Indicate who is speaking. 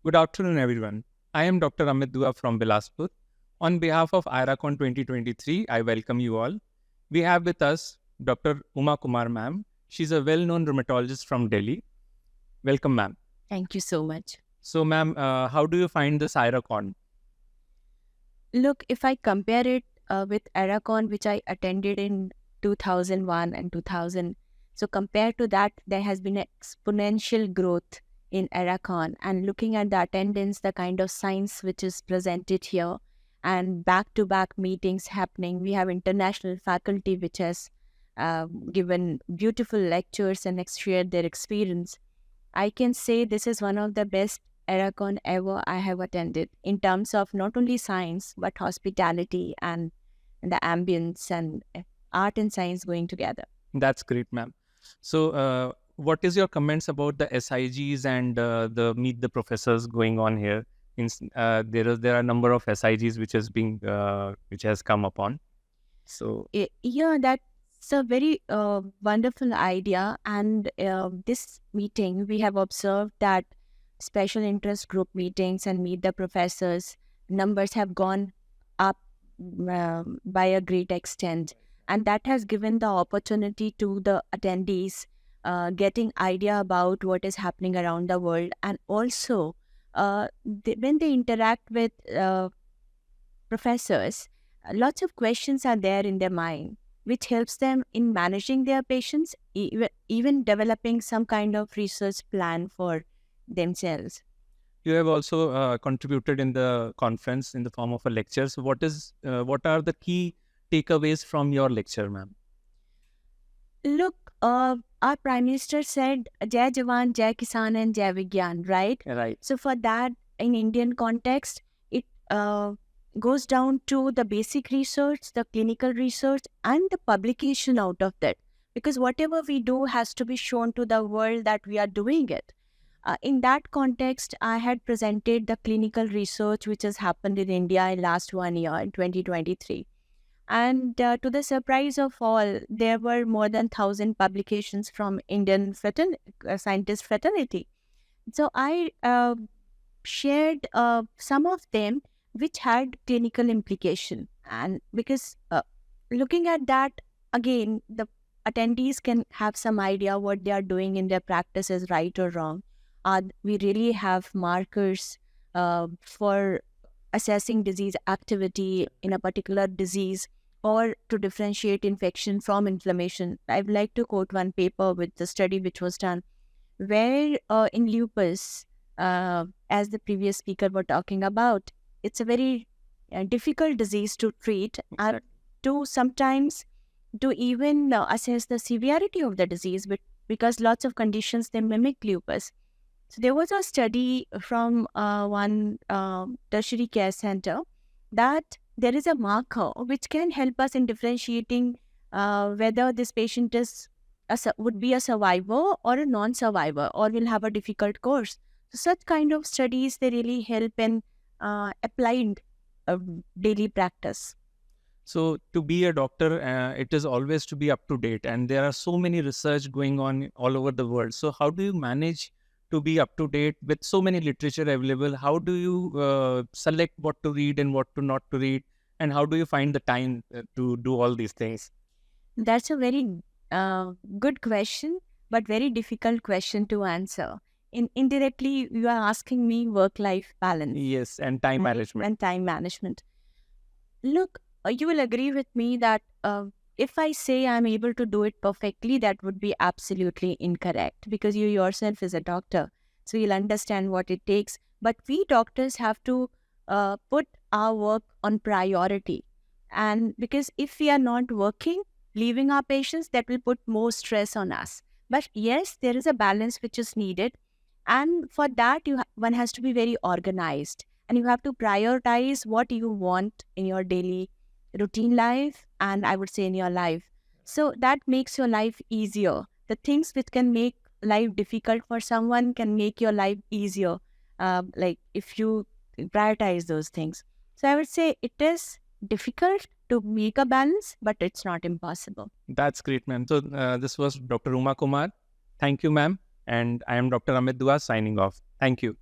Speaker 1: Good afternoon, everyone. I am Dr. Amit from Bilaspur. On behalf of IRACON 2023, I welcome you all. We have with us Dr. Kumar ma'am. She's a well-known rheumatologist from Delhi. Welcome, ma'am.
Speaker 2: Thank you so much.
Speaker 1: So, ma'am, how do you find this IRACON?
Speaker 2: Look, if I compare it with IRACON, which I attended in 2001 and 2000, so compared to that, there has been exponential growth in IRACON. And looking at the attendance, the kind of science which is presented here, and back-to-back meetings happening, we have international faculty which has given beautiful lectures and shared their experience. I can say this is one of the best IRACON ever I have attended in terms of not only science, but hospitality and the ambience and art and science going together.
Speaker 1: That's great, ma'am. So, what is your comments about the SIGs and the Meet the Professors going on here? There are a number of SIGs which has come upon. So
Speaker 2: Yeah, that's a very wonderful idea. And this meeting, we have observed that special interest group meetings and Meet the Professors numbers have gone up by a great extent. And that has given the opportunity to the attendees getting idea about what is happening around the world. And also, when they interact with professors, lots of questions are there in their mind, which helps them in managing their patients, even developing some kind of research plan for themselves.
Speaker 1: you have also contributed in the conference in the form of a lecture. So what are the key takeaways from your lecture, ma'am?
Speaker 2: Look, our Prime Minister said, Jai Jawan, Jai Kisan and Jai Vigyan, right?
Speaker 1: Right.
Speaker 2: So for that, in Indian context, it goes down to the basic research, the clinical research, and the publication out of that. Because whatever we do has to be shown to the world that we are doing it. In that context, I had presented the clinical research which has happened in India in last 1 year, in 2023. And to the surprise of all, there were more than 1,000 publications from Indian scientist fraternity. So I shared some of them which had clinical implication. And because looking at that, again, the attendees can have some idea what they are doing in their practice is right or wrong. We really have markers for assessing disease activity in a particular disease or to differentiate infection from inflammation. I would like to quote one paper with the study which was done where in lupus, as the previous speaker were talking about, it's a very difficult disease to treat and to sometimes to even assess the severity of the disease, because lots of conditions, they mimic lupus. So there was a study from one tertiary care center that there is a marker which can help us in differentiating whether this patient would be a survivor or a non-survivor or will have a difficult course. So such kind of studies, they really help in applied daily practice.
Speaker 1: So to be a doctor, it is always to be up to date, and there are so many research going on all over the world. So how do you manage to be up to date with so many literature available? How do you select what to read and what to not to read? And how do you find the time to do all these things?
Speaker 2: That's a very good question, but very difficult question to answer. Indirectly, you are asking me work-life balance.
Speaker 1: Yes, and time management.
Speaker 2: And time management. Look, you will agree with me that if I say I'm able to do it perfectly, that would be absolutely incorrect, because you yourself is a doctor. So you'll understand what it takes. But we doctors have to put our work on priority. And because if we are not working, leaving our patients, that will put more stress on us. But yes, there is a balance which is needed. And for that, one has to be very organized. And you have to prioritize what you want in your daily routine life, and I would say in your life. So that makes your life easier. The things which can make life difficult for someone can make your life easier, like if you prioritize those things. So I would say it is difficult to make a balance, but it's not impossible.
Speaker 1: That's great, ma'am. So this was Dr. Kumar. Thank you, ma'am. And I am Dr. Amit signing off. Thank you.